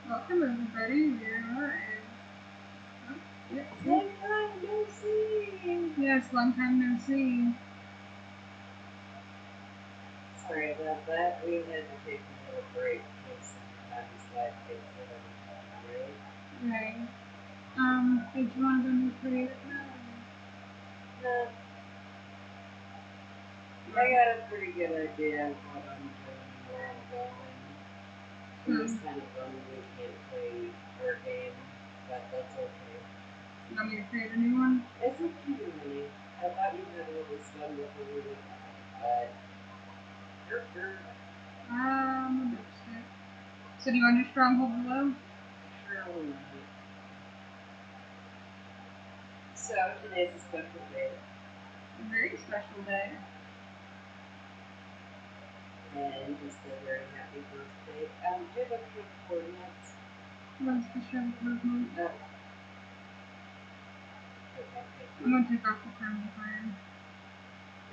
Welcome everybody. We're alright. Oh, yeah, Long time no see. yes, long time no see. Sorry about that. We had to take a little break because sometimes life gets a little hard, Right. Did you want to go into creative now? right? I got a pretty good idea of what I'm doing and where I'm going. It was kind of bummed we can't play our game, but that's okay. You want me to create a new one? It's up to you, honey. I thought you had all this done before we went live, but A bit sick. So do you want your stronghold below? surely not. So today's a special day. A very special day. And just a very happy birthday. Do you have extra coordinates? What's the show movement? Okay, I'm gonna take off the thermal fire.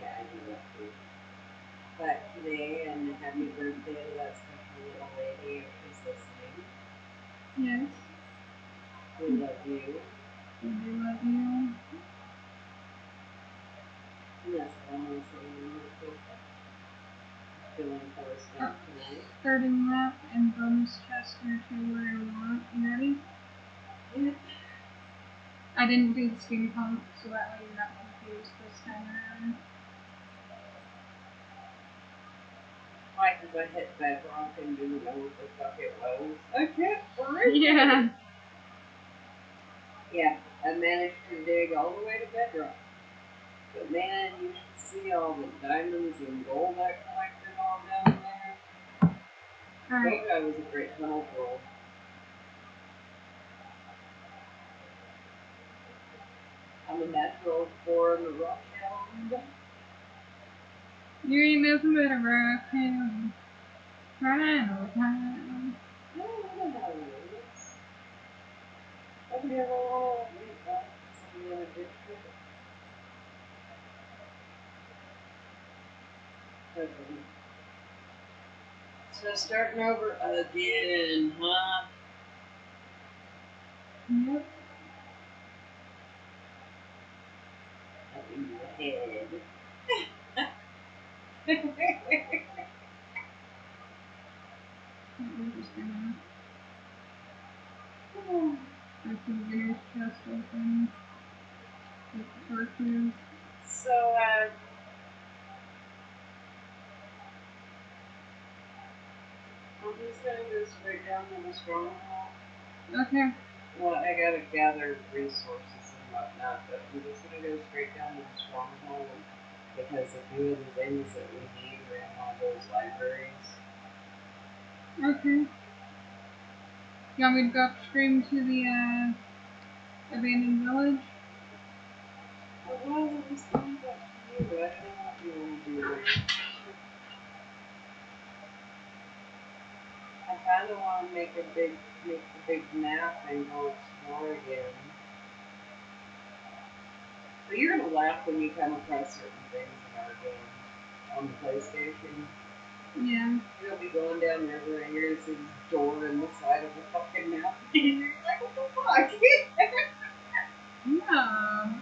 yeah, I do that too. But today, and happy birthday to that special little lady if she's listening. Yes. We love you. We do love you. And that's all I'm going to say. I'm not feeling forced out tonight. Starting that and bonus chest here too where I want. You ready? Yep. I didn't do the steampunk, so that way you're not confused this time around. Why? Because I hit bedrock and didn't know what the fuck it was. I can't breathe. Yeah. Yeah, I managed to dig all the way to bedrock. But man, you should see all the diamonds and gold I collected all down there. Alright. That guy was a great tunnel troll. I'm a natural born rock hound. You ain't nothing but a rock hound. Crying all the time. No, I don't know how it is. I've never want to meet that. Some other good shit. So starting over again, huh? Yep. Up in your head. We're just gonna have the beginner's chest open. With the torches. So, I'm just gonna go straight down to the stronghold. Okay. Well, I gotta gather resources and whatnot, but I'm just gonna go straight down to the stronghold because a few of the things that we need are in one of those libraries. Okay. You want me to go upstream to the abandoned village? Well, it was kind of up to you. I don't know what you want to do there. I kind of want to make the big map and go explore again. But you're gonna laugh when you come across certain things in our game on the PlayStation. Yeah. You'll be going down river and you're gonna see this door in the side of the fucking map. And you're like, what the fuck? Yeah.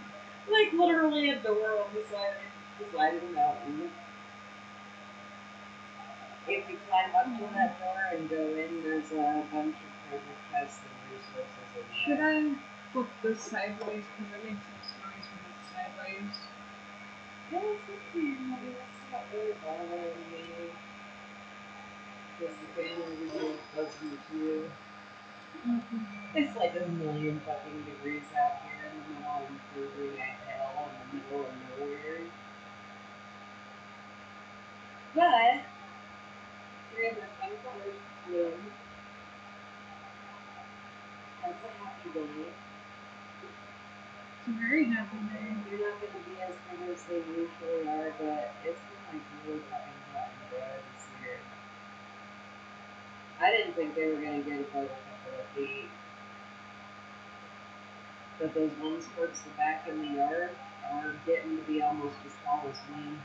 Like literally a door on the side of the mountain. If you climb up to that door and go in, there's a bunch of treasure chests and resources in there. Should I flip this sideways? Because it makes less noise when it's sideways. Yeah, it's up to you, honey. It's not really bothering me. Because the family video does me too. It's like a million fucking degrees out here in the middle of freezing hell in the middle of nowhere. But we're in the sunflowers bloom. That's a happy day. It's a very happy day. They're not going to be as big as they usually are, but it's been like really fucking hot and dry this year. I didn't think they were going to get above a couple of feet. But those ones towards the back in the yard are getting to be almost as tall as me.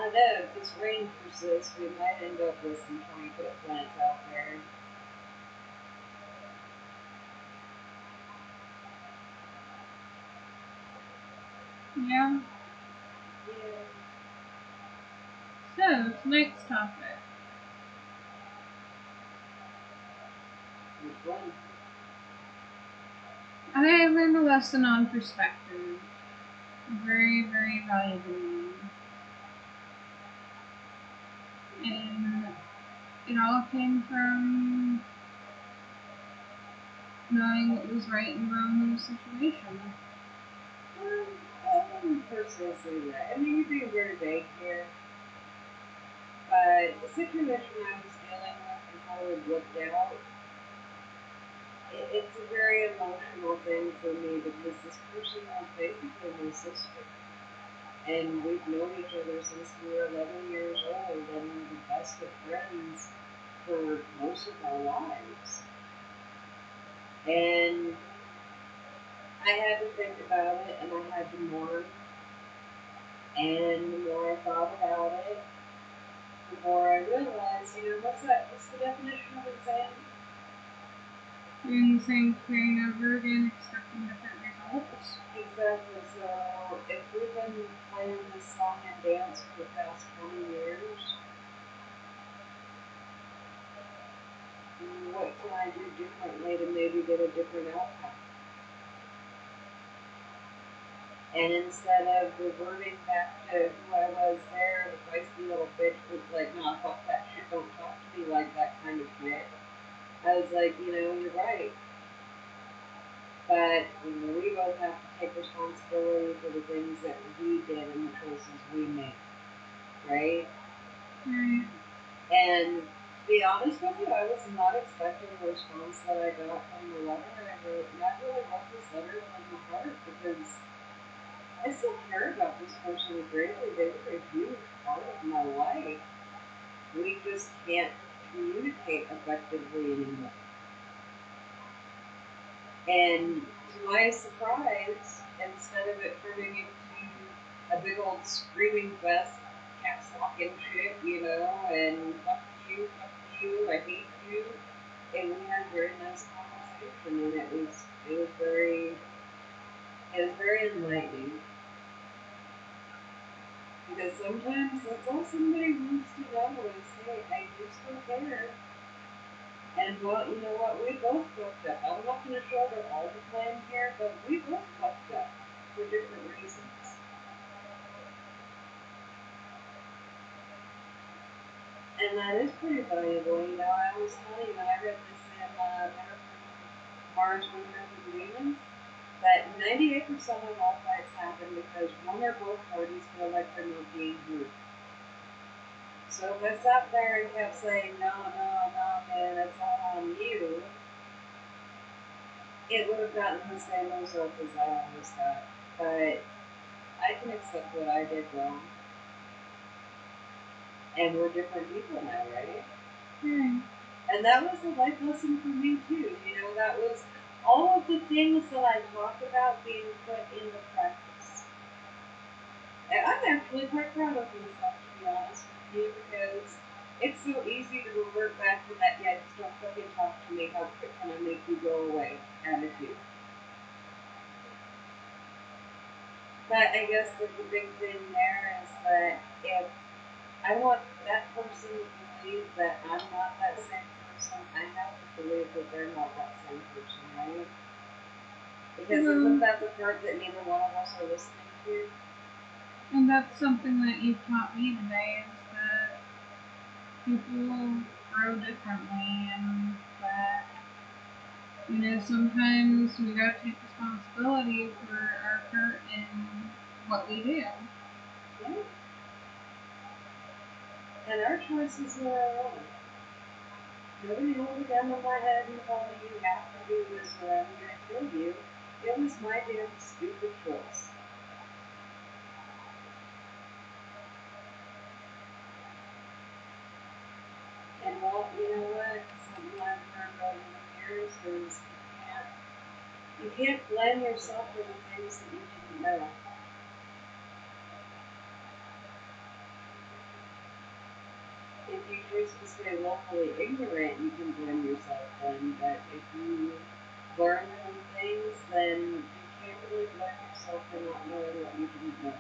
I know if this rain persists, we might end up with some 20-foot plants out there. Yeah. Yeah. So, tonight's topic. Which one? I learned a lesson on perspective. Very, very valuable. And it all came from knowing what was right and wrong in the situation. I wouldn't personally say that. I mean, you're being very vague here. But the situation I was dealing with and how it worked out, it's a very emotional thing for me because this person was basically my sister. And we've known each other since we were 11 years old and we're the best of friends for most of our lives. And I had to think about it and I had to mourn. And the more I thought about it, the more I realized, what's that? What's the definition of insanity? Doing the same thing over again, expecting different results. Exactly. So if we've been playing this song and dance for the past 20 years, what can I do differently to maybe get a different outcome? And instead of reverting back to who I was there, the feisty little bitch was like, nah, fuck that shit, don't talk to me like that kind of shit. I was like, you're right. But we both have to take responsibility for the things that we did and the choices we made, right? Right. And to be honest with you, I was not expecting the response that I got from the letter I wrote. And I really wrote this letter from the heart because I still care about this person greatly. They were a huge part of my life. We just can't communicate effectively anymore. And to my surprise, instead of it turning into a big old screaming fest, caps locking shit, and fuck you, I hate you, and we had a very nice conversation, and it was very enlightening because sometimes that's all somebody wants to know is, hey, I do still care. And well, you know what? We both fucked up. I'm not going to shoulder all the blame here, but we both fucked up for different reasons. And that is pretty valuable. I always tell you when I read this in Men from Mars, Women Are from Venus, that 98% of all fights happen because one or both parties feel like they're not being heard. So if I sat there and kept saying, no, no, no, man, it's all on you, it would have gotten the same result as I always got. But I can accept what I did wrong. And we're different people now, right? Right. And that was a life lesson for me too. That was all of the things that I talk about being put into practice. And I'm actually quite proud of myself, to be honest with you, because it's so easy to revert back to that, yeah, just don't fucking talk to me, how quick can I make you go away attitude. But I guess that the big thing there is that if I want that person to believe that I'm not that same person, I have to believe that they're not that same person, right? Because isn't Well, that the part that neither one of us are listening to? and that's something that you taught me today is that people grow differently and that, sometimes we gotta take responsibility for our hurt and what we do. Yeah. And our choices were our own. Nobody held a gun on my head and told me you have to do this or I'm going to kill you. It was my damn stupid choice. And well, you know what? Something I've learned over the years is you can't blame yourself for the things that you didn't know. if you choose to stay locally ignorant, you can blame yourself then. But if you learn new things, then you can't really blame yourself for not knowing what you didn't know.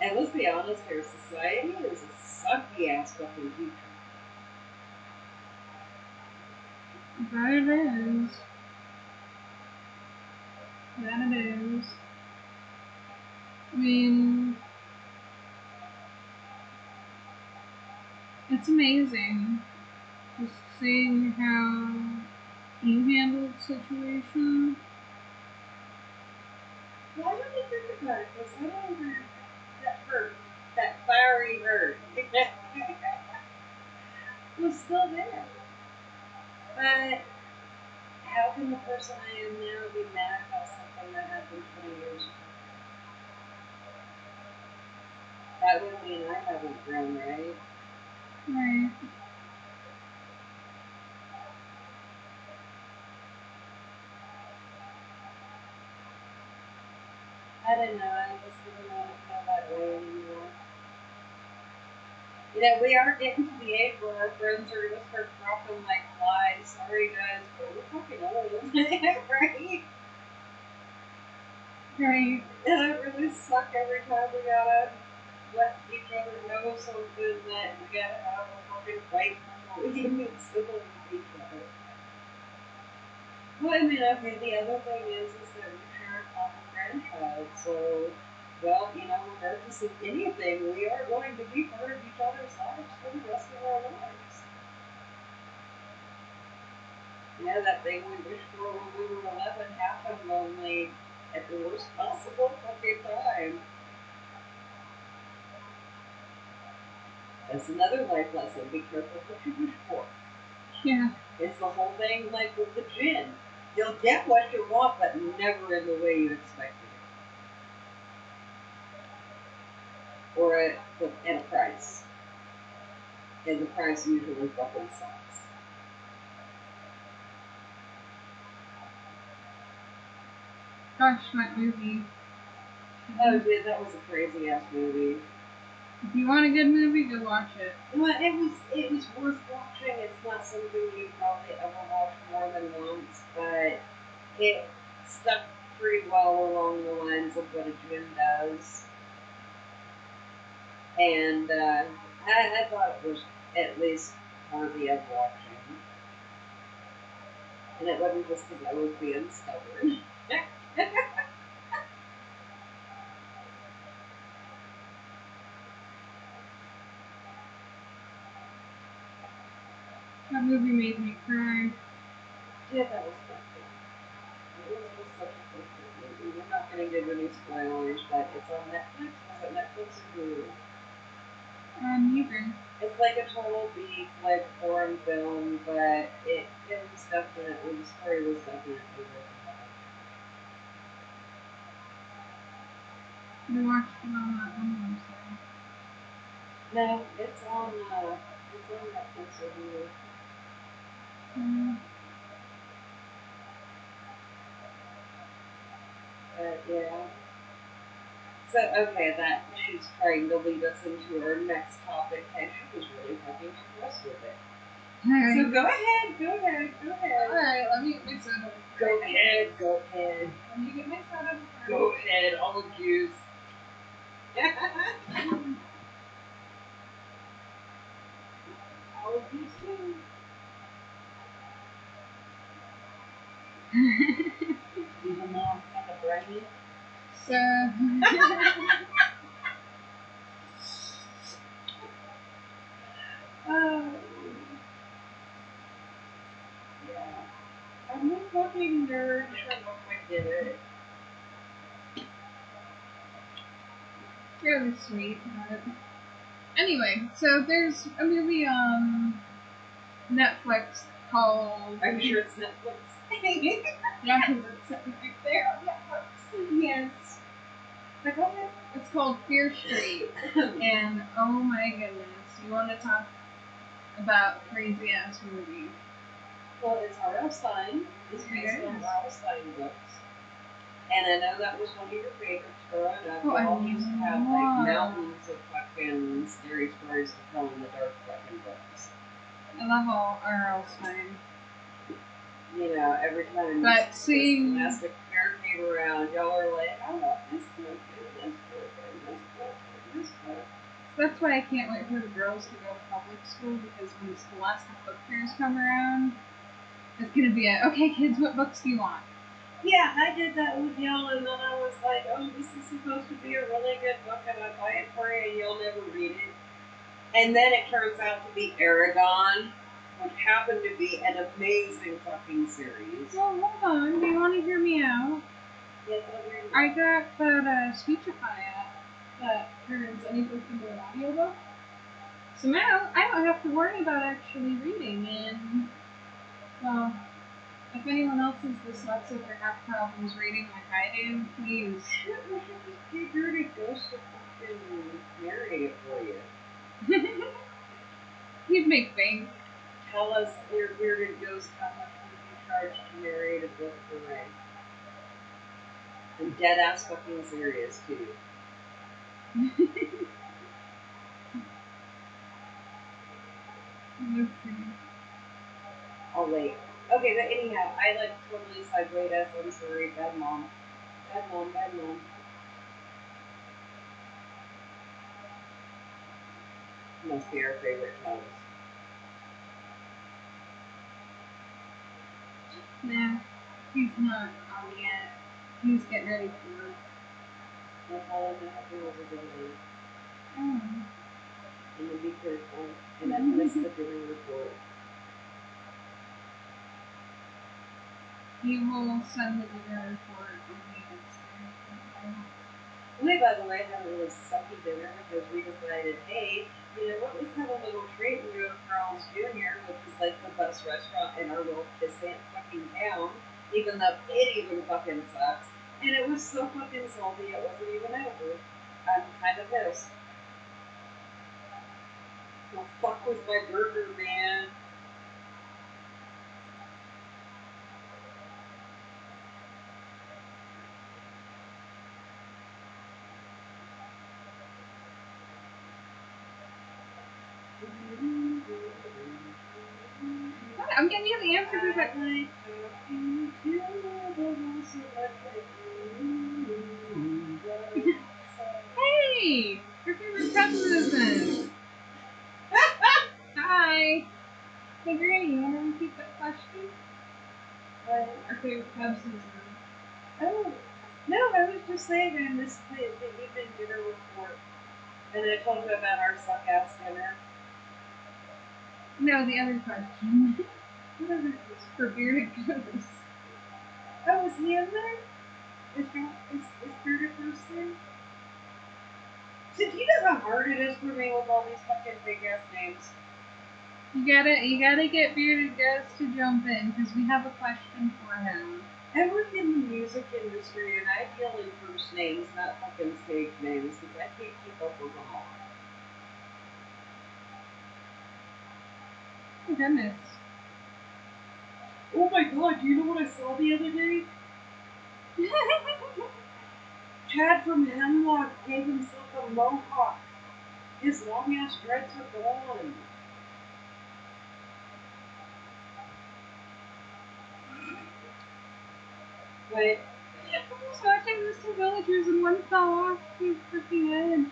And let's be honest here, society is a sucky ass fucking teacher. That it is. That it is. I mean, it's amazing just seeing how you handled the situation. Why don't you think about it? Because I don't even that hurt, that fiery hurt, was still there. But how can the person I am now be mad about something that happened 20 years ago? That would mean I haven't grown, right? Right. I don't know. I just didn't want to feel that way anymore. You know, we are getting to the age where our friends are going to start dropping like flies. Sorry, guys, but we're fucking old. Right? Right. And it really sucks every time we gotta let each other know something that we gotta have a fucking fight before we can meet civilly with each other. Well, I mean, okay, the other thing is that we share a common grandchild, so, well, you know, regardless of anything, we are going to be part of each other's lives for the rest of our lives. You know, that thing we wished for when we were 11 happened only at the worst possible fucking time. That's another life lesson. Be careful what you wish for. Yeah. It's the whole thing like with the gin. You'll get what you want, but never in the way you expected it. Or at a price. And the price usually fucking sucks. Gosh, that movie. Oh, dude, that was a crazy ass movie. If you want a good movie, go watch it. Well, it was worth watching. It's not something you probably ever watch more than once, but it stuck pretty well along the lines of what a gym does. And I thought it was at least worthy of watching. And it wasn't just because I was being stubborn. That movie made me cry. Yeah, that was perfect. It was just such a perfect movie. We're not going to give any spoilers, but it's on Netflix. Was it Netflix or Hulu? Neither. It's like a total B flick foreign film, but it was definitely, the story was definitely worth I watched it on that one website. No, it's on Netflix or Hulu. But yeah. So okay, that she's trying to lead us into our next topic, and she was really having success with it. Alright. So go ahead. Alright, let me get my soda. Go ahead. Let me get my soda. Go ahead, I'll accuse. I'll accuse too. Even though I'm kind of brainy. So. Yeah. I'm a fucking nerd. Shut up, I get it. Really sweet, but anyway, so there's a movie on Netflix called. Are you sure it's Netflix? Yeah, because it's sitting right there on Netflix. Yes. But go ahead. It's called Fear Street, and oh my goodness, you want to talk about crazy ass movie? Well, it's R.L. Stein. It's based on R.L. Stein books. And I know that was one of your favorites growing up. Oh, I Y'all used to have like love- mountains of fucking scary stories to tell in the dark fucking books. I love all R.L. Stein. You know, every time But this seeing domestic pair came around, y'all are like, I love this book and this book and this book and this book. that's why I can't wait for the girls to go to public school, because when Scholastic book fairs come around, it's gonna be okay, kids, what books do you want? Yeah, I did that with y'all, and then I was like, oh, this is supposed to be a really good book, and I buy it for you, and you'll never read it. And then it turns out to be Aragon, which happened to be an amazing fucking series. Well, hold on, do you want to hear me out? Yes, I'll read it. I got that Speechify app that turns any book into an audiobook. So now I don't have to worry about actually reading, and, well, if anyone else is dyslexic or have problems reading like I do, please. We should just pay Dirty Ghost to fucking narrate it for you. You'd make bank. Tell us, your bearded ghost, how much would you charge to narrate a book for Ray? I'm dead ass fucking serious, too. I'll wait. Okay, but anyhow, I like totally segued us. I'm sorry, bad mom. Bad mom, bad mom. Must be our favorite tones. Nah, he's not on yet. He's getting ready for work. That's all I know. Was a good one. Oh. And to be careful. And I've missed the dinner report. He will send the dinner report when he gets there. We, by the way, had a really sucky dinner because we decided, hey, you know what, let's have a little treat and go to Carl's Jr., which is like the best restaurant in our little pissant fucking town, even though it even fucking sucks. And it was so fucking salty, it wasn't even over. I'm kind of pissed. The fuck was my burger, man? I'm getting you the answer to that. Hey! Your favorite Cubs is Hi! Hey Granny, you want to repeat that question? What? Our favorite Cubs is Oh, no, I was just saying I missed the evening dinner report. And I told you about our suck ass dinner. No, the other question. What is it? It's for bearded ghosts. Oh, is he in there? Is Bearded Ghost in? Did you know how hard it is for me with all these fucking big ass names? You gotta get bearded ghosts to jump in because we have a question for him. I work in the music industry and I deal in first names, not fucking stage names, because I can't keep up with them all. Oh goodness. Oh my god, do you know what I saw the other day? Chad from Hemlock gave himself a mohawk. His long ass dreads are gone. But I was watching those two villagers and one fell off the freaking edge.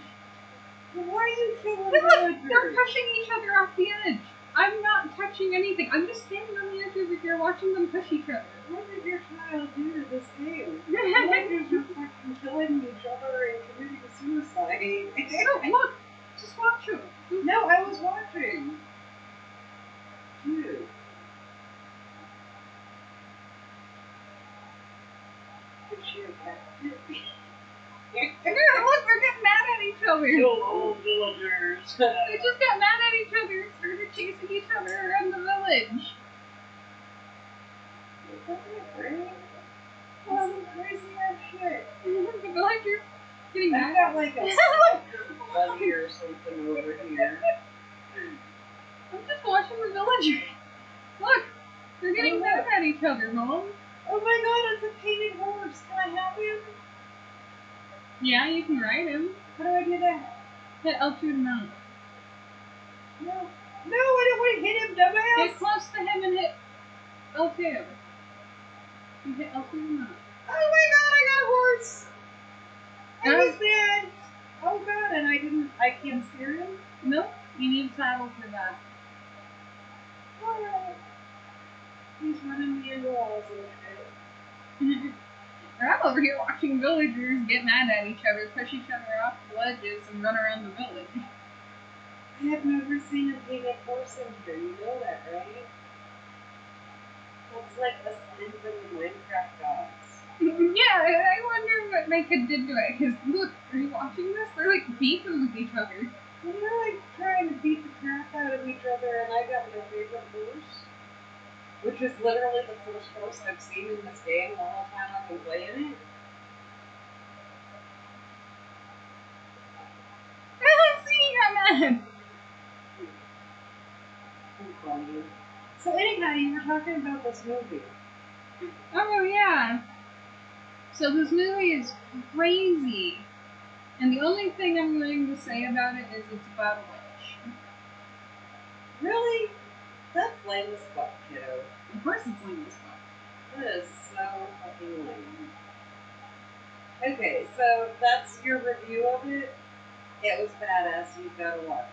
why are you killing Look, they're villagers? pushing each other off the edge. I'm not touching anything. I'm just standing on the edge over here watching them push each other. What did your child do to this game? Villagers are fucking killing each other and committing suicide. No, look, just watch them. No, I was watching. Dude. Is she okay? Look, they're getting mad at each other. Kill all villagers. They just got mad at each other and started chasing each other around the village. Right? Some crazy ass shit. The villagers getting I've mad. got like a stalker buddy or something over here. I'm just watching the villagers. Look, they're getting mad at each other, Mom. Oh my god, it's a painted horse. Can I have him? Yeah, you can ride him. How do I do that? Hit L2 to mount. No. No, I don't want to hit him, dumbass. Get close to him and hit L2. You hit L2 to mount. Oh my god, I got a horse. I No. was dead. Oh god, and I can't steer him? Nope. You need saddle for that. Alright. He's running me into walls and shit. I'm over here watching villagers get mad at each other, push each other off the ledges, and run around the village. I have never seen a painted horse in here. You know that, right? That's like a sign from the Minecraft gods. Yeah, I wonder what they could did to it. Because look, are you watching this? They're like beefing with each other. And they're like trying to beat the crap out of each other, and I got my favorite horse, which is literally the first horse I've seen in this game the whole time I've been playing it. I don't see you got mad. Funny. So anyhow, you were talking about this movie. Oh yeah. So this movie is crazy. And the only thing I'm going to say about it is it's about a witch. Really? That's lame as fuck, kiddo. Of course it's lame as fuck. That is so fucking lame. Okay, so that's your review of it. It was badass. You've got to watch.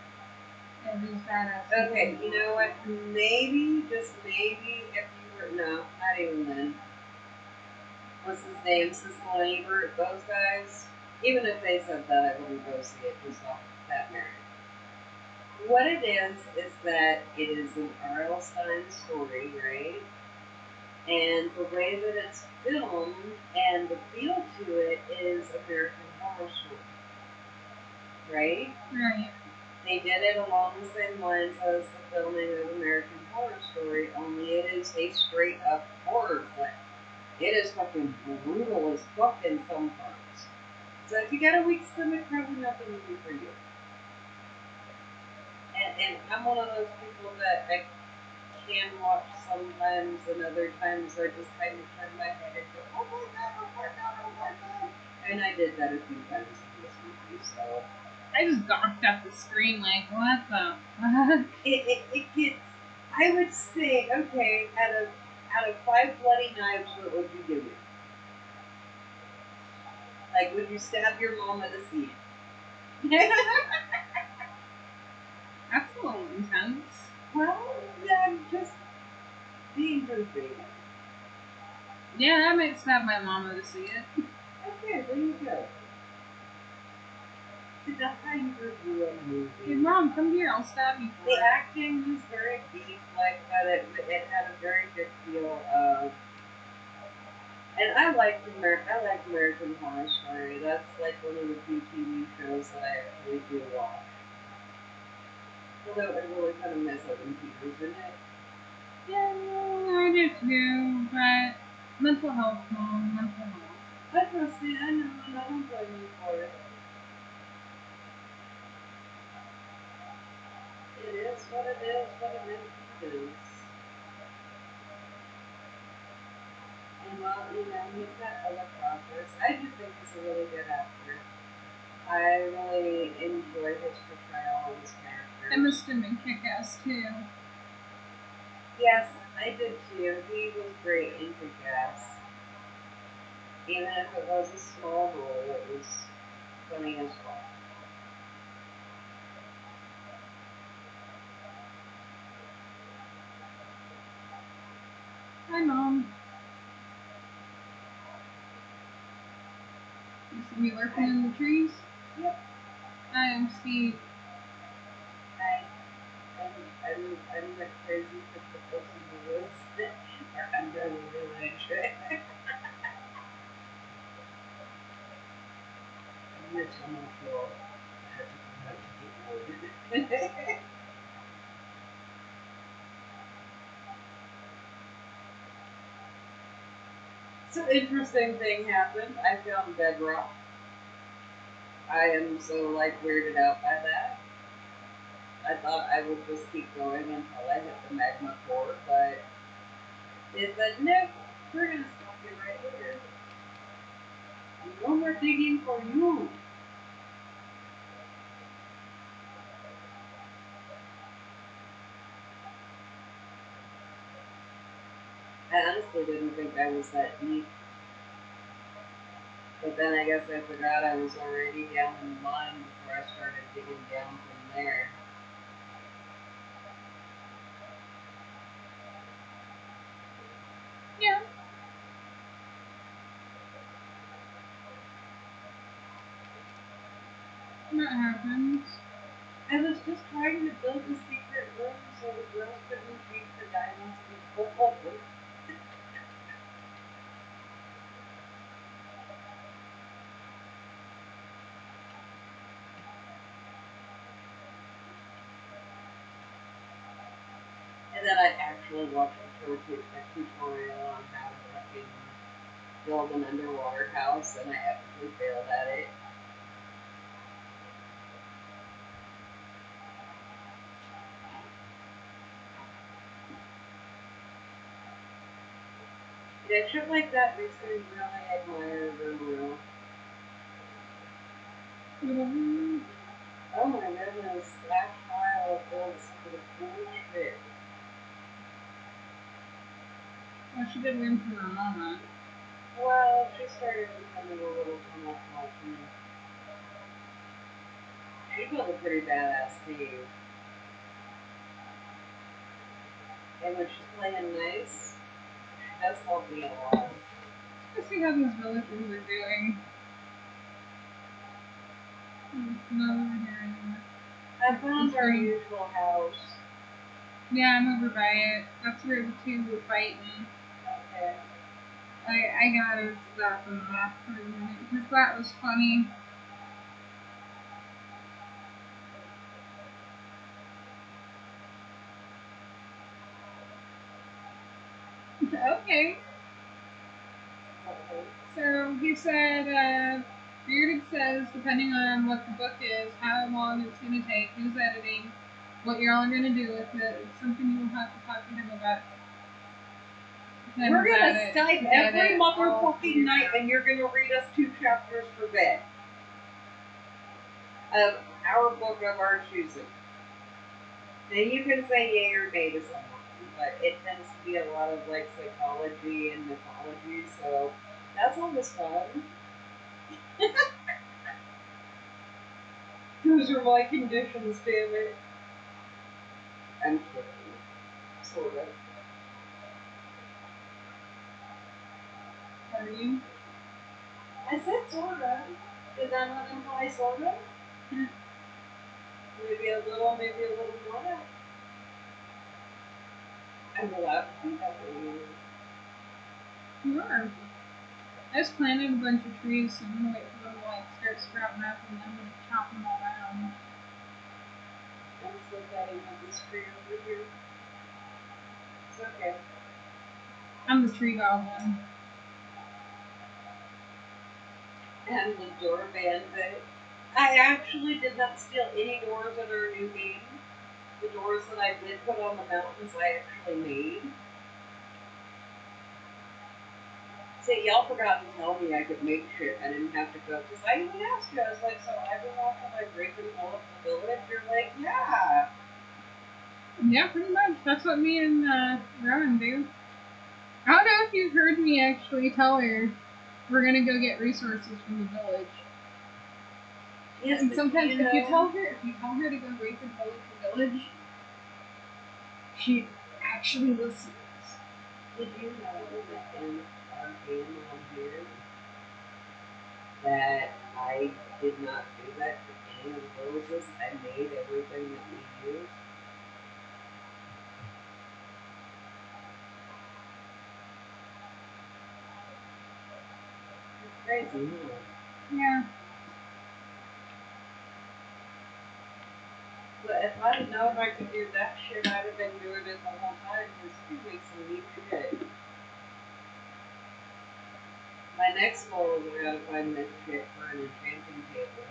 It is badass. Okay, you know what? Maybe, just maybe, if you were no, not even then. What's his name? Siskel and Ebert, those guys. Even if they said that, I wouldn't go see it just off that merit. What it is that it is an R.L. Stein story, right? And the way that it's filmed and the feel to it is American Horror Story, right? Right. They did it along the same lines as the filming of American Horror Story, only it is a straight up horror flick. It is fucking brutal as fuck in some parts. So if you got a weak stomach, probably not the movie for you. And I'm one of those people that I can watch sometimes, and other times I just kind of turn my head and go, oh my god, oh my god, oh my god. And I did that a few times in this movie, so. I just gawked at the screen like, what the fuck? It gets, I would say, okay, out of 5 bloody knives, what would you give it? Like, would you stab your mama to see it? That's a little intense. Well, yeah, I'm just being goofy. Yeah, I might stab my mama to see it. Okay, there you go. See, that's how you review a movie. Hey, Mom, come here. I'll stab you. The acting was very beef-like, but it had a very good feel of. And I liked American Horror Story. That's like one of the few TV shows that I actually do watch. Although I really kind of miss Evan Peters in it. Yeah, I do too, but mental health, Mom, mental health. I trust it. I know, and I don't blame you for it. It is what it is. What it is. And well, he's got other projects. I just think he's a really good actor. I really enjoy his portrayal of his character. I missed him in Kick-Ass too. Yes, I did too. He was great in Kick-Ass. Even if it was a small role, it was funny as well. Hi, Mom. You see me lurking in the trees? Yep. Hi, I'm Steve. I'm like crazy for the folks in the woods are under the village. I'm gonna tell my floor I had to come out to get wood. So interesting thing happened. I found bedrock. I am so like weirded out by that. I thought I would just keep going until I hit the magma core, but it said nope, we're gonna stop No more digging for you. I honestly didn't think I was that deep. But then I guess I forgot I was already down in the mine before I started digging down from there. Yeah. That happens. I was just trying to build a secret room so the girls couldn't retrieve the diamonds in the hole. And then I actually watched a tutorial on how to fucking build an underwater house, and I epically failed at it. Yeah, shit like that makes me really admire Ruru. Mm-hmm. Oh my goodness, that child builds some of the coolest shit. Well, she did win from her mama. Well, she started becoming a little somewhat healthy. She built a pretty badass cave. And when she's playing nice, she does help me a lot. Let's see how these villagers are doing. Not over here anymore. I found our usual house. Yeah, I'm over by it. That's where the two were fighting. Okay. I gotta stop and laugh for a minute because that was funny. Okay. So he said, Bearded says, depending on what the book is, how long it's going to take, who's editing, what you're all going to do with it. It's something you'll have to talk to him about. We're gonna Skype every motherfucking night, and you're gonna read us 2 chapters for bed of our book of our choosing. And you can say yay or nay to someone, but it tends to be a lot of like psychology and mythology, so that's always fun. Those are my conditions, damn it. I'm kidding. Sort of. Are you? I said sort of. Did that not imply sort of? Maybe a little more. I'm allowed to be that way. You are. I just planted a bunch of trees, so I'm gonna wait for them to like start sprouting up, and then I'm gonna chop them all down. I'm still cutting on this tree over here. It's okay. I'm the tree goblin. And the door bandit. I actually did not steal any doors in our new game. The doors that I did put on the mountains, I actually made. See, y'all forgot to tell me I could make shit. I didn't have to go. Because I even asked you, I was like, so every once in I break and pull up the village? You're like, yeah. Yeah, pretty much. That's what me and Rowan do. I don't know if you've heard me actually tell her we're gonna go get resources from the village. Yes, And sometimes if you tell her to go raid the village, she actually listens. did you know that in our game on here that I did not do that to any of the villages? I made everything that we used. It's crazy, huh? Yeah. But if I had known I could do that shit, I'd have been doing it the whole time because you make some neat shit. My next goal is I gotta find that shit for an enchanting table.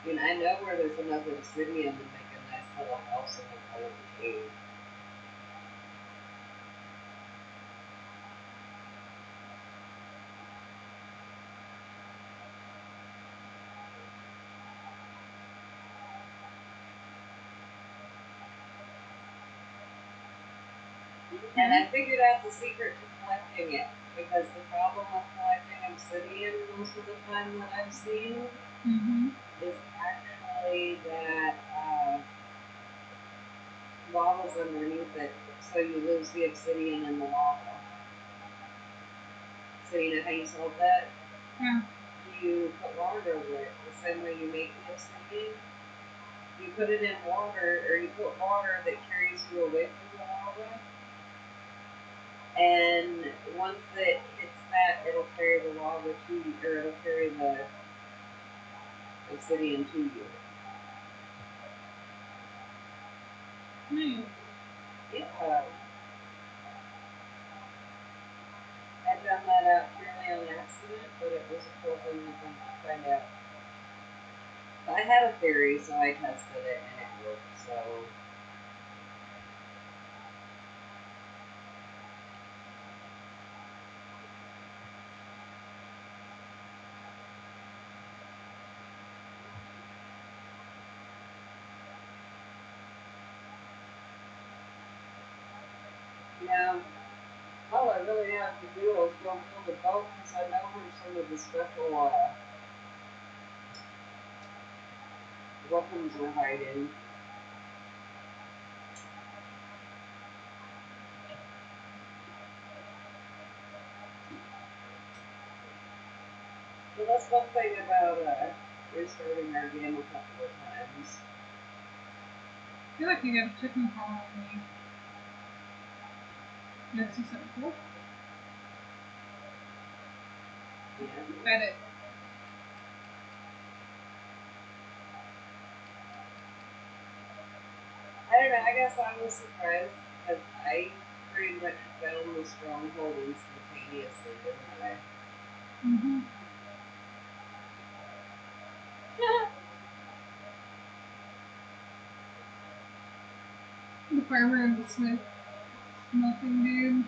And I know where there's enough obsidian to make a nice little house in the middle of the cave. And I figured out the secret to collecting it. Because the problem with collecting obsidian most of the time that I've seen is actually that lava's underneath it. So you lose the obsidian in the lava. So you know how you solve that? Yeah. You put water over it. The same way you make the obsidian. You put it in water, or you put water that carries you away from the lava. And once it hits that, it'll carry the lava to you, or it'll carry the obsidian to you. Yeah. I found that out purely on accident, but it was a cool thing to find out. I had a theory, so I tested it and it worked. So yeah, all I really have to do is go build a boat because I know where some of the special weapons are hiding. So that's one thing about restarting our game a couple of times. I feel like you got a chicken call on me. Did I see something cool? Yeah. Bet it. I don't know, I guess I was surprised because I pretty much found the stronghold instantaneously, didn't I? The farmer and the smith smoking dude.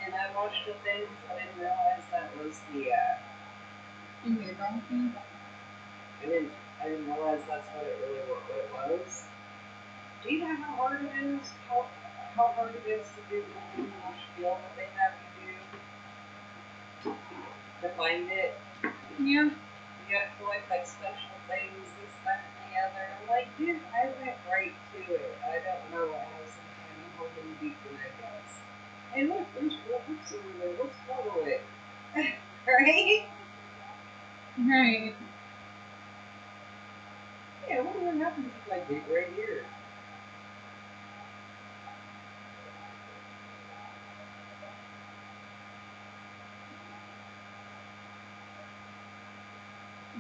And I watched the thing because I didn't realize that was the In the donkey. I didn't realize that's what it was. Do you know how hard it is? How hard it is to do the little spiel that they have you do to find it? Yeah. You got to collect like special things, this, that, and the other. I'm like, dude, I went right to it. I don't know. I have some kind of holding deep in my guess. Hey, look, there's four books over there. Let's follow it. Right? Right. Yeah, I wonder what happens if I dig right here.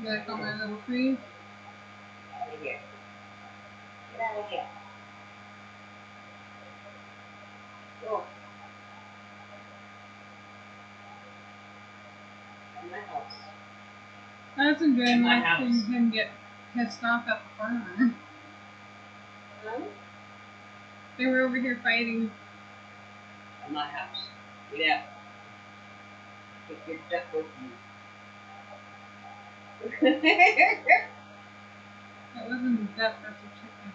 You like all my little trees? Get out of here. Get out of here. Oh. In my house. I was enjoying My watching house. him get pissed off at the farmer. Huh? They were over here fighting. In my house. Get out. Take your duck with you. That wasn't a duck, that's a chicken.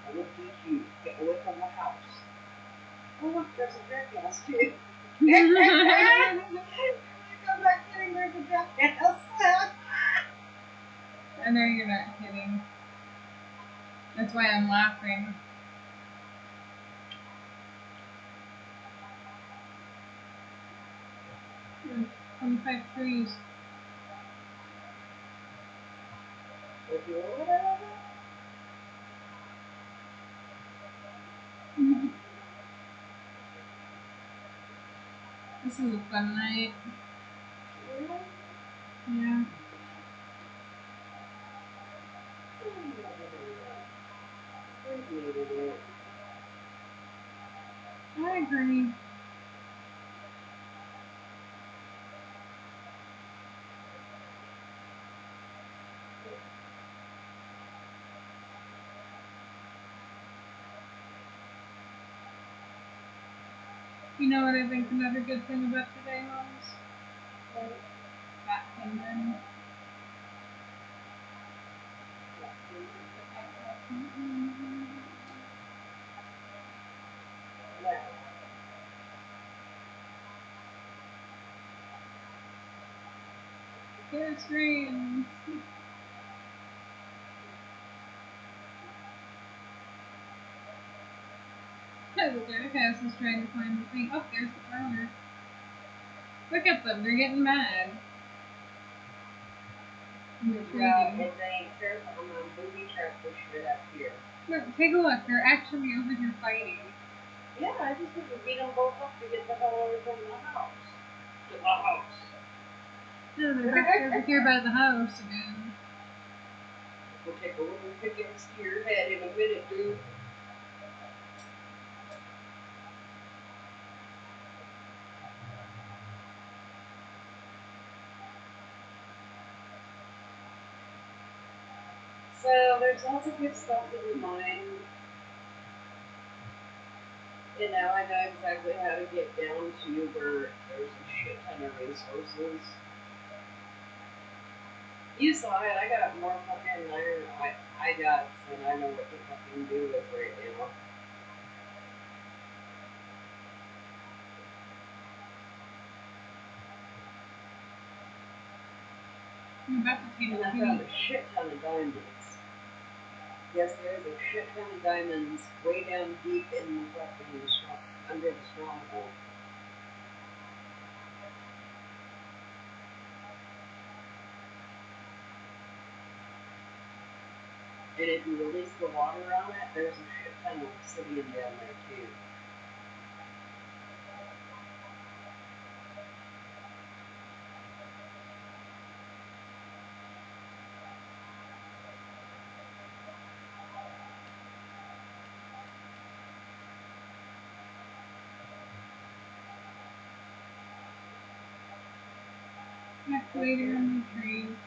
I will teach you. Get away from the house. Oh look, there's a jackass too. I'm not kidding, there's a jackass. I know you're not kidding. That's why I'm laughing. 25 trees. If you want it, This is a fun night. really? Yeah. We needed it. I agree. You know what I think another good thing about today was? Cat came in. There's rain. Oh, the jackass is trying to climb the thing. Oh, there's the farmer. Look at them, they're getting mad. Yeah, and they careful on the booby trap this shit up here. Look, take a look, they're actually over here fighting. Yeah, I just need to beat them both up to get the hell away from the house. To the house. No, they're back over here by the house again. We'll take a little pickaxe to your head in a minute, dude. So there's lots of good stuff in the mine. And now I know exactly how to get down to where there's a shit ton of resources. You saw it, I got more fucking iron I got than I know what to fucking do with right now. I'm about to take And I found a shit ton of diamonds. Yes, there's a shit ton of diamonds way down deep in the fucking under the stronghold. And if you release the water on it, there's a shit ton of obsidian down there too. later on the train.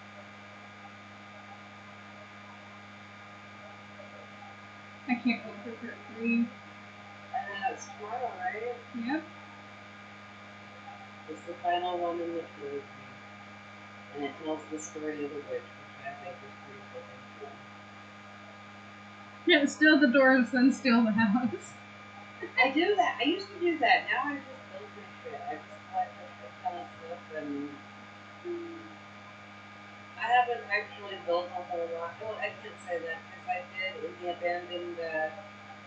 I can't wait for part 3. It's tomorrow, right? Yep. It's the final one in the trilogy. And it tells the story of the witch, which I think is pretty fucking cool. Yeah, steal the doors, then steal the house. I do that. I used to do that. Now I just build my shit. I just collect a shit ton of stuff and I haven't actually built a whole lot. Well, I can't say that because I did in the abandoned.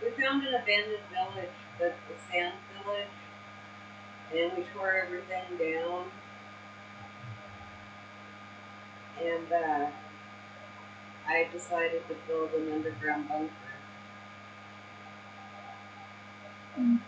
We found an abandoned village, the sand village, and we tore everything down. And I decided to build an underground bunker. Mm.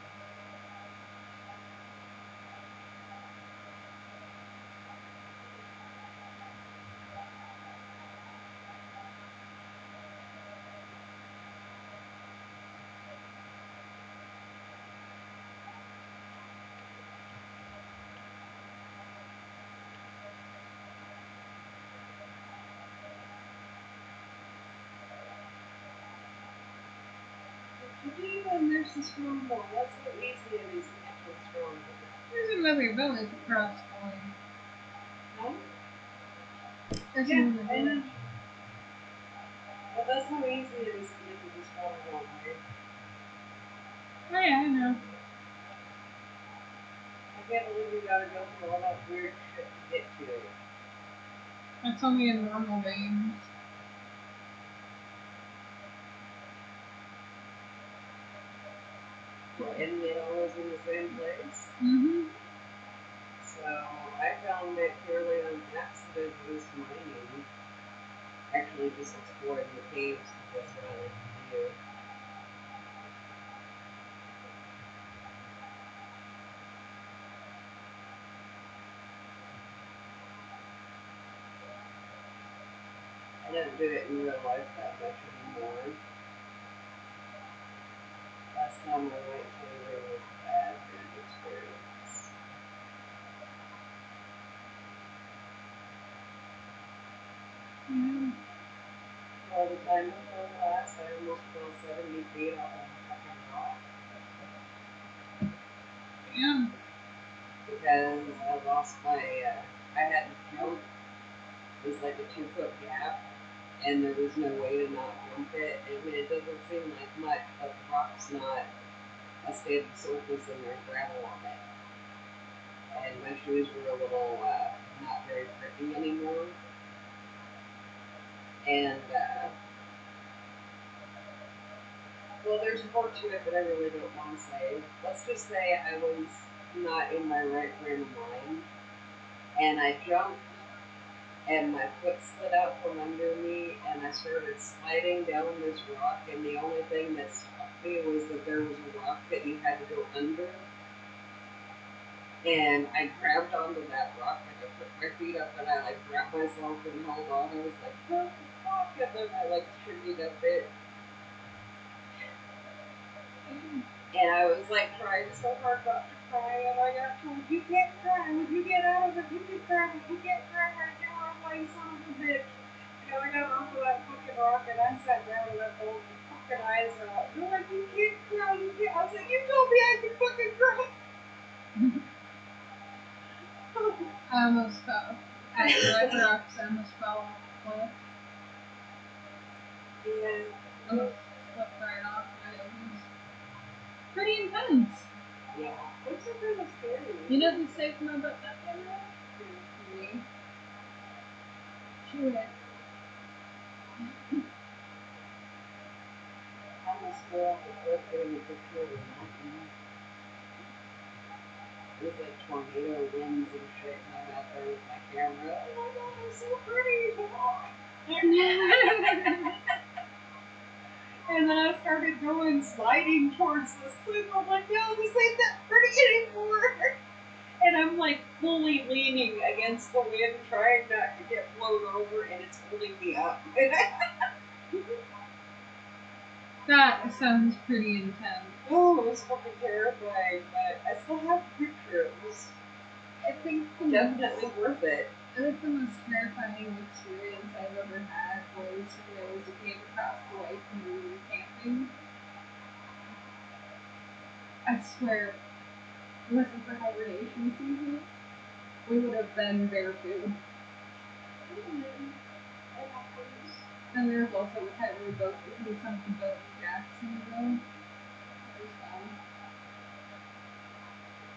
And there's the stronghold. That's so easy in these natural strongholds. There's another village across the way. No? There's Yeah, another I know. village. But that's how easy it is to get to the stronghold, right? Oh yeah, I know. I can't believe we gotta go through all that weird shit to get to it. That's only in normal games. Well, and it all is in the same place. Mm-hmm. So I found it purely on accident was mining. Actually just exploring the caves because that's what I like to do. I don't do it in real life that much anymore. Last time I went to there was a bad experience. Yeah. Well, the time before last, I almost fell 70 feet off of a fucking rock. Yeah. because I lost my, I had to jump, it was like a 2 foot gap, and there was no way to not jump it. I mean, it doesn't seem like much, but the rock's not a stable surface and there's gravel on it. And my shoes were a little, not very grippy anymore. And, well, there's more to it that I really don't want to say. Let's just say I was not in my right frame of mind, and I jumped, and my foot slid out from under me, and I started sliding down this rock, and the only thing that stopped me was that there was a rock that you had to go under, and I grabbed onto that rock, like I put my feet up, and I like wrapped myself and held on. I was like, what the fuck? And then I like shimmied up it, and I was like trying so hard not to cry, and I got told, you can't cry. When you get out of it, you can cry, but you can't cry right now. I'm like, son of a bitch. You know, I got off of that fucking rock, and I sat down and I pulled my fucking eyes out. They're like, you can't cry, you can't. I was like, you told me I could fucking cry. I almost fell. At Red Rocks, I almost fell off the cliff. Yeah. Almost slipped right off it. It was pretty intense. Yeah. Those are kind of scary. You know who saved my butt that time? Me. She went. I almost fell off the cliff getting a picture of the mountain. It was like tornado winds and shit, and I'm out there with my camera. Oh my god, I'm so pretty! And then I started going sliding towards this cliff. I'm like, no, this ain't that pretty anymore. And I'm like fully leaning against the wind, trying not to get blown over, and it's holding me up. That sounds pretty intense. Oh, it was fucking terrifying, but I still have pictures. I think Definitely worth it. I think the most terrifying experience I've ever had was when I was a kid across the lake when we were camping. I swear, if it wasn't for hibernation season, we would have been bear food. And there was also the time we sunk the boat in Jacksonville. It was fun.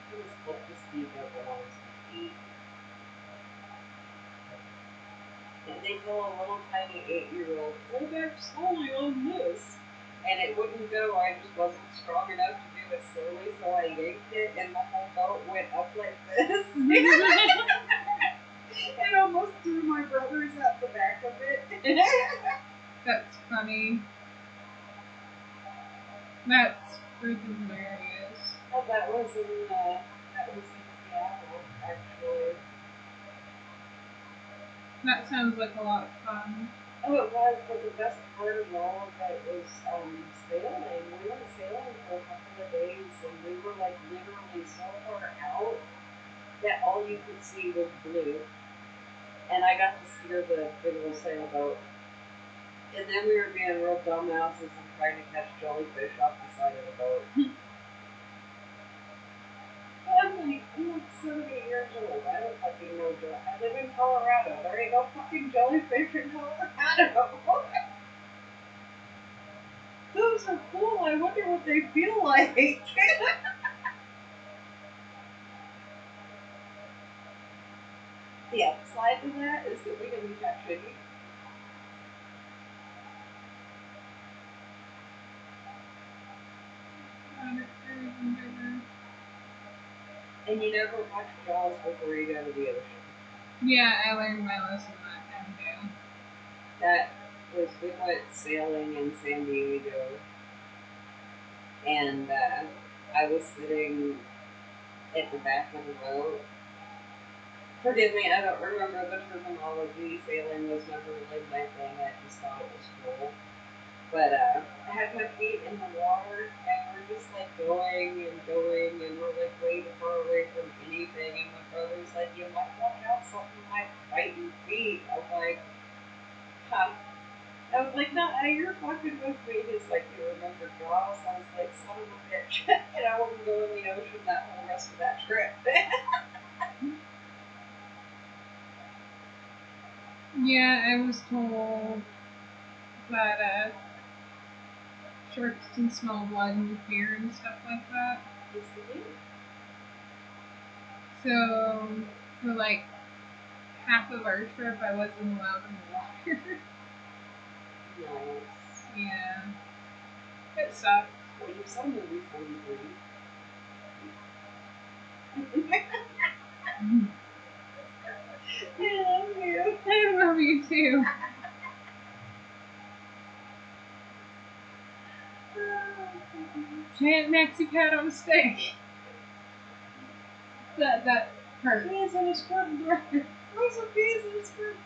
I was supposed to speak up when I was 8. And they tell a little tiny 8-year-old, go back slowly on this. And it wouldn't go. I just wasn't strong enough to do it slowly, so I yanked it, and the whole boat went up like this. It almost threw my brothers out the back of it. That's funny. That's freaking hilarious. Oh, that was in Seattle, actually. That sounds like a lot of fun. Oh, it was, but the best part of all of it was sailing. We went sailing for a couple of days, and we were like literally so far out that all you could see was blue. And I got to steer the big old sailboat. And then we were being real dumbasses and trying to catch jellyfish off the side of the boat. I'm like 7, 8 years old. I don't fucking know. I live in Colorado. There ain't no fucking jellyfish in Colorado. Those are cool. I wonder what they feel like. The upside to that is that we can catch it. And you never watch Jaws before you go to the ocean. Yeah, I learned my lesson that time too. That was, we went sailing in San Diego, and I was sitting at the back of the boat. Forgive me, I don't remember the terminology. Sailing was never really my thing. I just thought it was cool. But I had my feet in the water, and we're just like going and going, and we're like way too far away from anything. And my brother's like, you might watch out, something might bite your feet. I was like, huh? I was like, nah, you're fucking with me. He's like, you remember Jaws? I was like, son of a bitch. And I wouldn't go in the ocean that whole rest of that trip. Yeah, I was told that sharks can smell blood and fear and stuff like that. Yes, they do. So for like half of our trip, I wasn't allowed in the water. Nice. Yeah, it sucked. Well, you saw movie 43. I love you. I love you too. Giant maxi pad on a stick. That hurt. Peas in a squirt. Where's the peas in a squirt?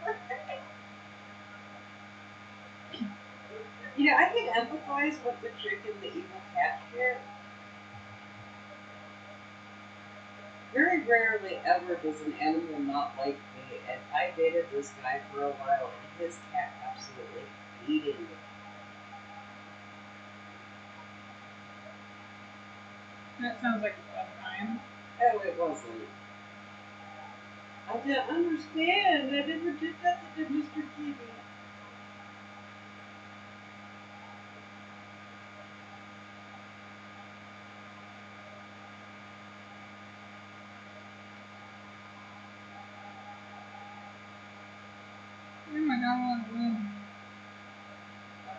You know, I can empathize with the chick in the evil cat shit. Very rarely ever does an animal not like me, and I dated this guy for a while, and his cat absolutely hated me. That sounds like a fun time. Oh, it wasn't. I didn't understand. I never did that to Mr. Kitty. Oh my god, wood.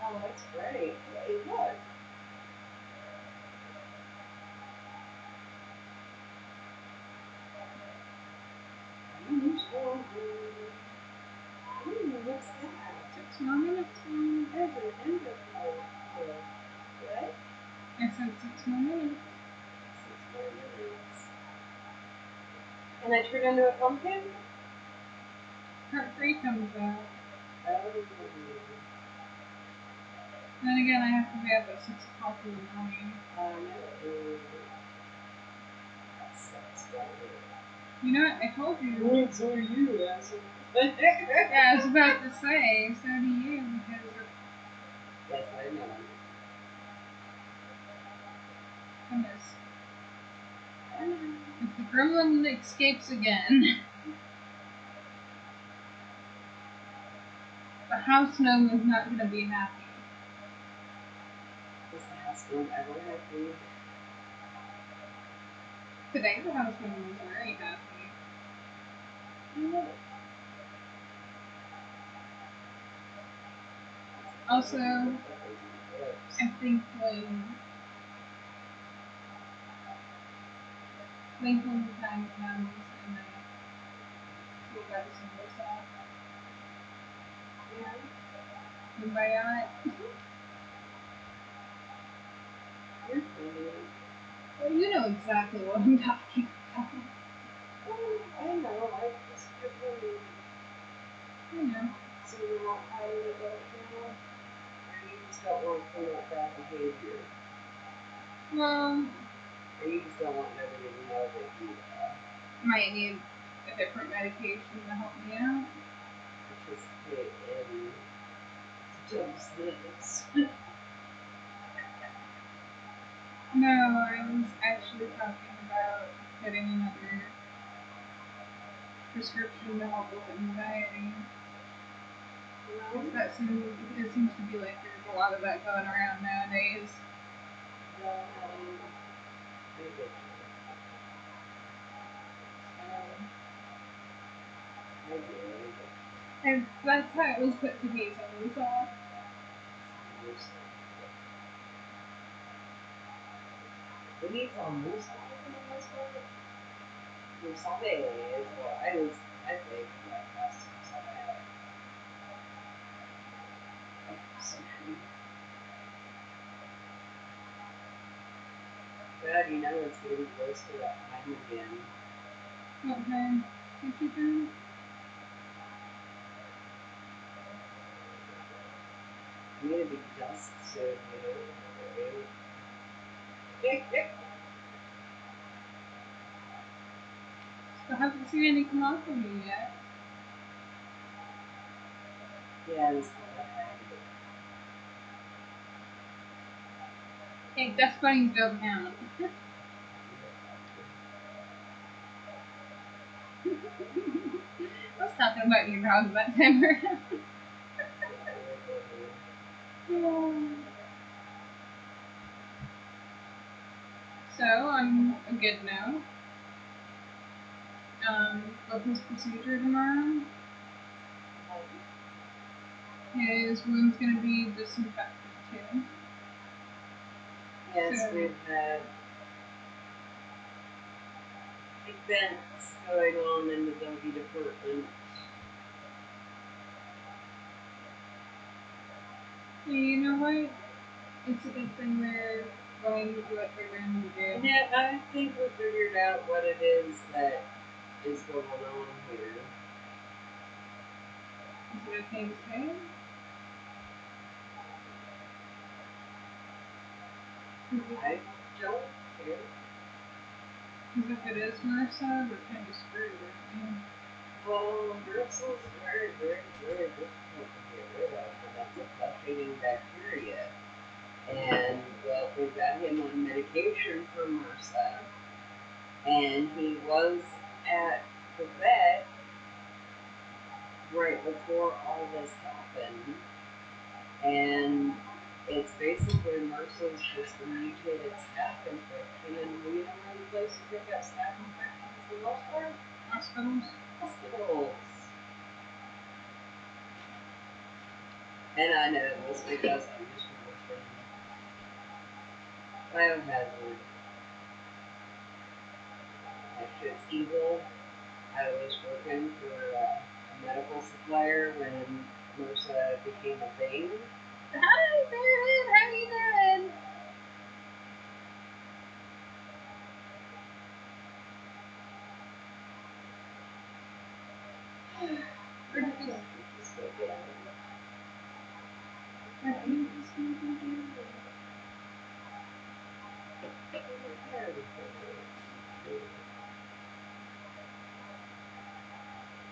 Oh, that's great. Hey, look. Ooh, what's that? 6 more minutes. There's an enderpearl. What? I said 6 more minutes. 6 more minutes. Can I turn into a pumpkin? Part 3 comes out. Oh. Then again, I have to be up at 6 o'clock in the morning. Oh, no. That sucks, doesn't it? You know what? I told you. Well, so do you, asshole. Yeah, I was about to say, so do you, because Yes, I know. goodness. I know. If the gremlin escapes again, the house gnome is not going to be happy. Is the house gnome ever happy? Today, the house gnome was very happy. No. Also, I think when the time comes and we'll get some more stuff. Yeah. Kumbaya. You're funny. Well, you know exactly what I'm talking about. Oh, I know. I just get funny. You know. So you're not proud of the adult now? Or you just don't want to clean up bad behavior? Well, Or you just don't want nobody to know that you might need a different medication to help me out. participate in Joe's lives? No, I was actually talking about getting another prescription to help with anxiety. It seems to be like there's a lot of that going around nowadays. Well, I get you. I do. And that's how it was put to me, so we saw. We need some Musa in this book. Musabe is what I think that has Musabe. Sushi. God, you know it's getting close to that time again. What time? Sushi time? I'm gonna be dusk soon, you know. I haven't seen any come off of me yet. Yeah, this couple had. Hey, Dust Bunnies don't count. I was talking about your dog that time around. So I'm good now. With his procedure tomorrow, his wound's gonna be disinfected too. Yes, So- we've had events going on in the doggy department. Yeah, you know what? It's a good thing they're going with what they're going to do. Yeah, I think we figured out what it is that is going on here. Is it okay to say? I don't care. Because if it is Marissa, we're kind of screwed, aren't Well, Bristle's very, very, very difficult to get rid of, and that's a flesh-eating bacteria. And, well, we've got him on medication for MRSA, and he was at the vet right before all this happened, and it's basically MRSA's just a mutated staph infection, and you know where the places that got staph infections the most part? we? Hospitals? Hospitals. And I know this because I used to work in biohazard. That shit's evil. I was working for a medical supplier when MRSA became a thing. Hi, Fairhead. How you doing? Where did you Just go get it. where did you just go to do?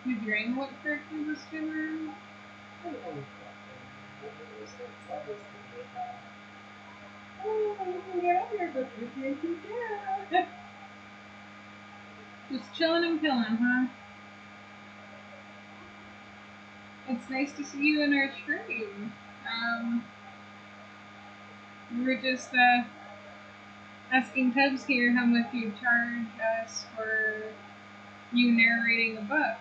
Did your aim look correctly this time around? Oh, you can get up here, but you can't keep down. Just chilling and killing, huh? It's nice to see you in our stream. We were just asking Tubbs here how much you charge us for you narrating a book.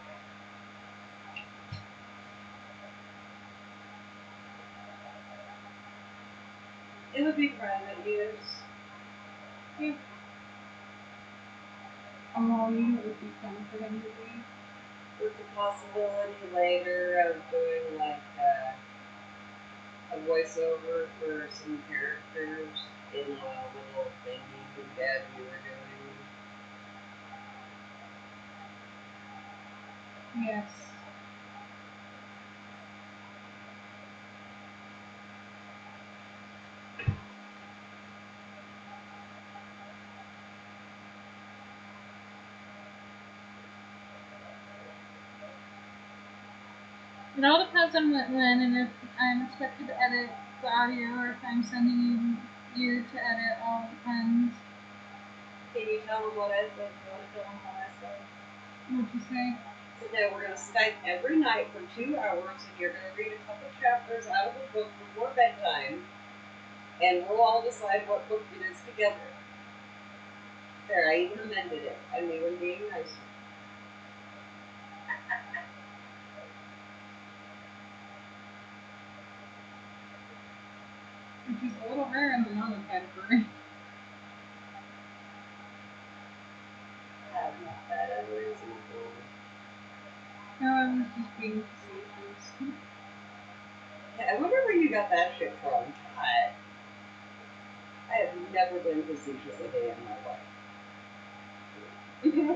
It would be private use. Yeah. Oh, you know it would be fun for him to be. With the possibility later of doing like a voiceover for some characters in a little thingy that we were doing. Yes. It all depends on when and if I'm expected to edit the audio or if I'm sending you to edit. All depends. Can you tell them what I said? You want to tell them what I said? What'd you say? So now we're going to Skype every night for 2 hours, and you're going to read a couple chapters out of the book before bedtime, and we'll all decide what book it is together. There, I even amended it. I'm even being nicer. Which is a little rare in the manga category. I'm not that unreasonable. No, I was just being facetious. Yeah, I wonder where you got that shit from. God. I have never been facetious a day in my life. No.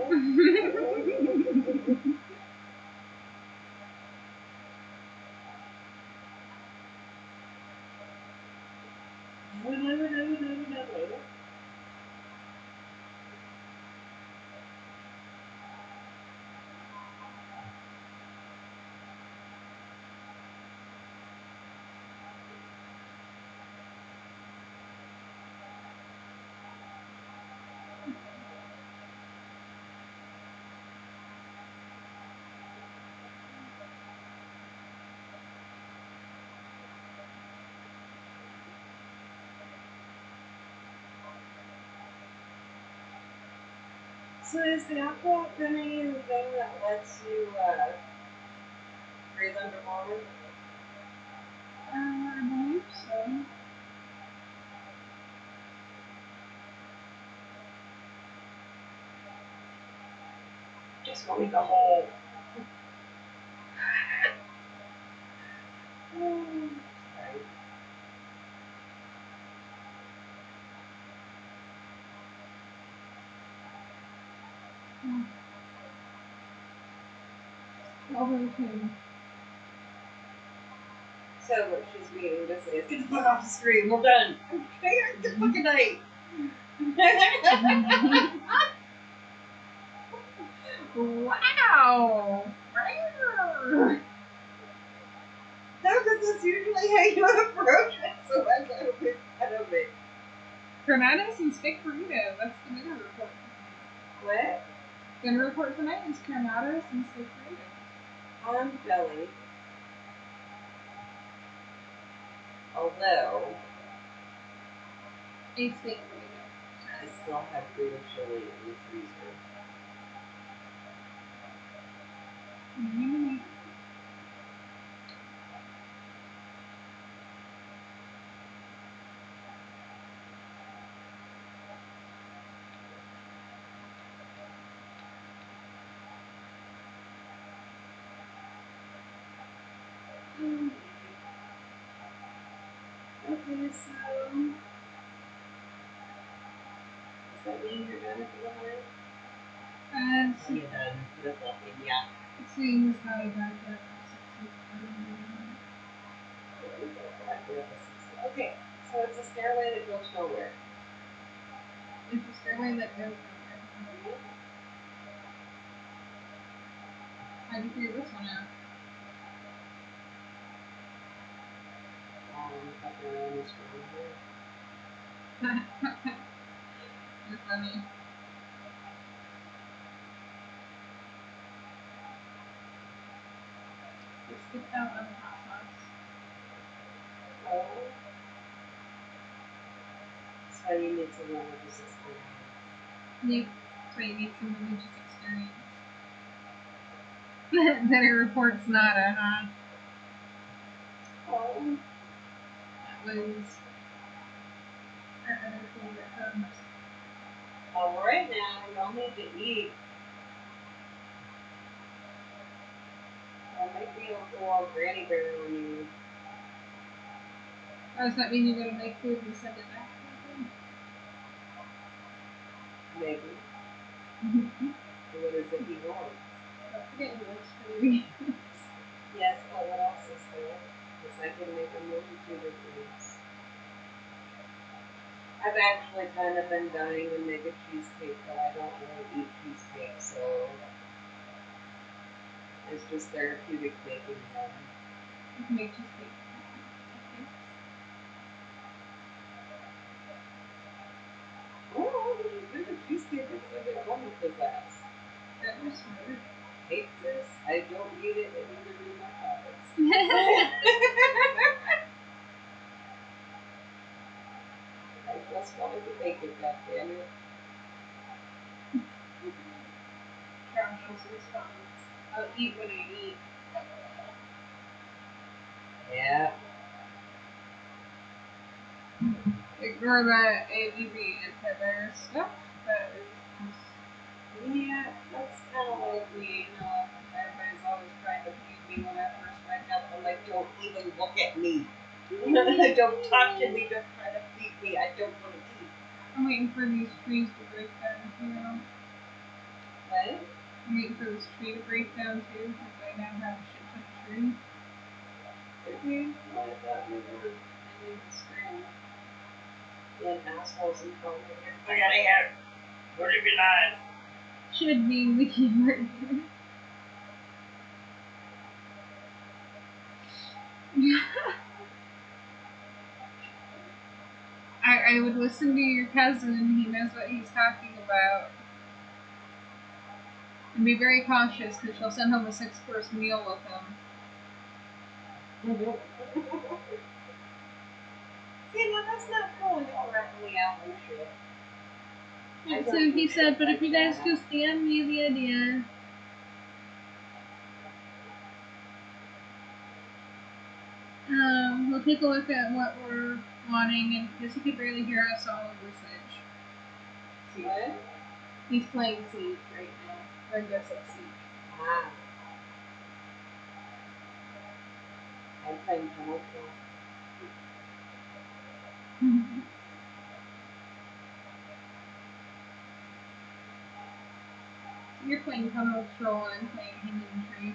So is the aqua gonna be the thing that lets you breathe underwater? I believe so. Just want the whole. Sorry. Overlooking. So what she's meaning to say is get the fuck off the screen. We're done. Good fucking night. Wow! No, because that's usually how you approach it. So that's a little bit out of it. Granadas and steak burrito. That's the dinner report. What? Dinner report tonight is Granadas and steak burrito. On belly. Although A steak burrito. I still have green chili in the freezer. Mm-hmm. Okay, so does that mean you're done for the night? You're done. Just looking, yeah. Seeing as how I got that. Okay, so it's a stairway that goes nowhere. It's a stairway that goes nowhere. How'd you figure this one out? You're funny. You skipped out on the hot sauce. Oh. So you need some religious experience. Yep. That's why you need some religious experience. Dinner report's not a hot. Oh. That was our other favorite host. Well, right now, we all need to eat. Well, might be a little granny bear when you. Oh, does that mean you're gonna make food and send it back to them? Maybe. Mm-hmm. What is it he wants? Don't forget he likes food. Yes, but what else is there? Because I can make a multitude of things. I've actually kind of been dying to make a cheesecake, but I don't really eat cheesecake, so it's just therapeutic making them. You can make cheesecake. Oh, just make a cheesecake and send it home with his ass. That was smart. Hate this. I don't eat it, and neither do my pockets. I just wanted to bake it, goddammit. Josh's response. I'll eat when I eat. Yeah. Ignore that ABV antivirus stuff. That is just... Yeah, that's kind of like me, you know. Everybody's always trying to feed me when I first wake up. I'm like, don't even look at me. Don't talk to me. Don't try to feed me. I don't want to eat. I'm waiting for these trees to break down too. What? I'm waiting for this tree to break down too because I now have a shit ton of trees. I thought we were ending the stream. Being assholes and telling me, get the fuck out of here. Where did we live? Should be the keyword. I would listen to your cousin and he knows what he's talking about. And be very cautious because she'll send home a 6-course meal with him. See, now that's not calling y'all ratting me out and shit. And so he said, but if you guys just DM me the idea. We'll take a look at what we're wanting, and because he could barely hear us all over Siege. What? He's playing Siege right now. Or just like Siege. Ah. I'm playing Commercial. You're playing Tunnel Troll and I'm playing Hanging Tree.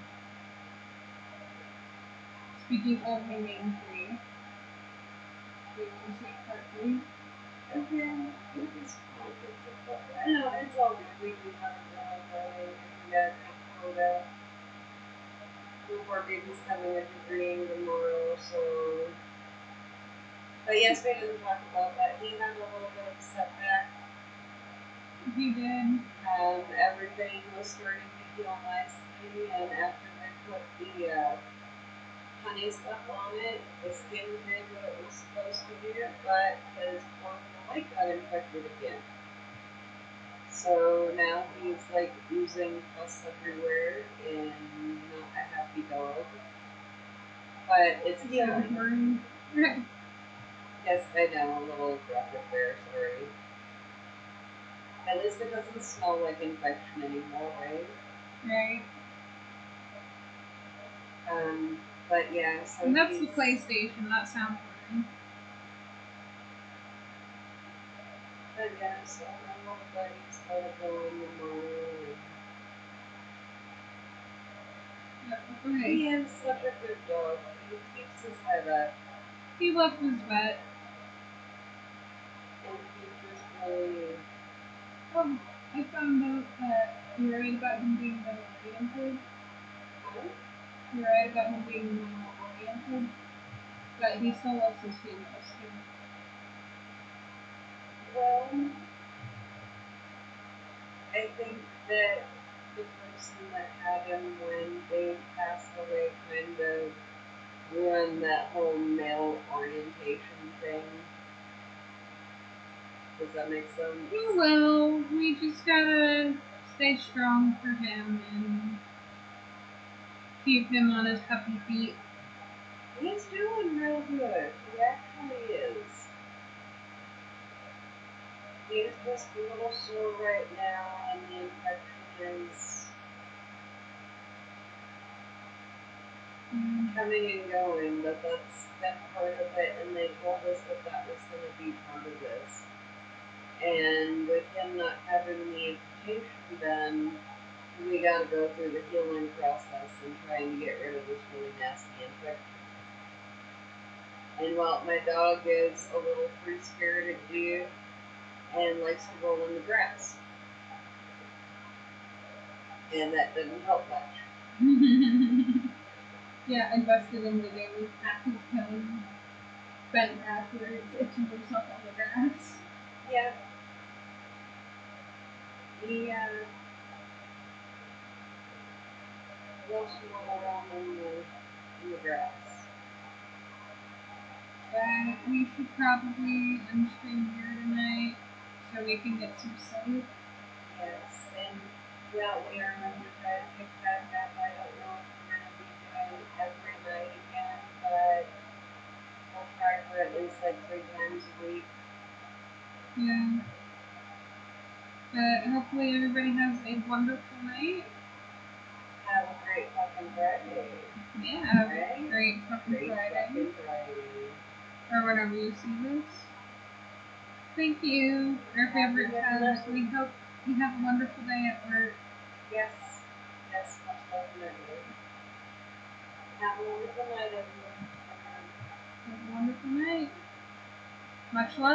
Speaking of Hanging Tree, do you want to see part 3? Okay. No, it's all good. We do have a dog going. We got a quota. Newport baby's having a degree tomorrow, so. But yes, we didn't talk about that. He had a little bit of a setback. He did. Everything was starting to heal nicely, and after they put the honey stuff on it, the skin did what it was supposed to do, but his orbital leg got infected again. So now he's like oozing pus everywhere and not a happy dog. But it's healing. Yes, I know, a little graphic there, sorry. At least it doesn't smell like infection anymore, right? Right. But yeah, so and that's the PlayStation, that sounds fine. But yeah, so I'm all buddies started going tomorrow. Okay. He is such a good dog. He keeps his head up. He loves his vet. And he just really. Oh, I found out that you're right about him being male oriented. Huh? You're right about him being male oriented. But he still loves his females too. Well, I think that the person that had him when they passed away kind of ruined that whole male orientation thing. Does that make sense? Oh well, we just gotta stay strong for him and keep him on his puppy feet. He's doing real good. He actually is. He's just a little sore right now, and the infection is coming and going, but that's been part of it, and they told us that that was going to be part of this. And with him not having the amputation done, we got to go through the healing process and trying to get rid of this really nasty infection. And while my dog is a little free-spirited dude and likes to roll in the grass, and that didn't help much. Yeah, I busted him today with half his cone bent backwards, itching himself on the grass. Yeah. He loves to roll around in the grass. But we should probably end stream here tonight so we can get some sleep. Yes, and well, we are going to try to pick back up. I don't know if we're going to be doing every night again, but we'll try for at least like 3 times a week. Yeah. But hopefully everybody has a wonderful night. Have a great fucking Friday. Yeah, have right? a great fucking Friday. Or whenever you see this. Thank you, our favorite cubs. We hope you have a wonderful day at work. Yes. Yes, much definitely. Have a wonderful night, everyone. Have a wonderful night. Much love.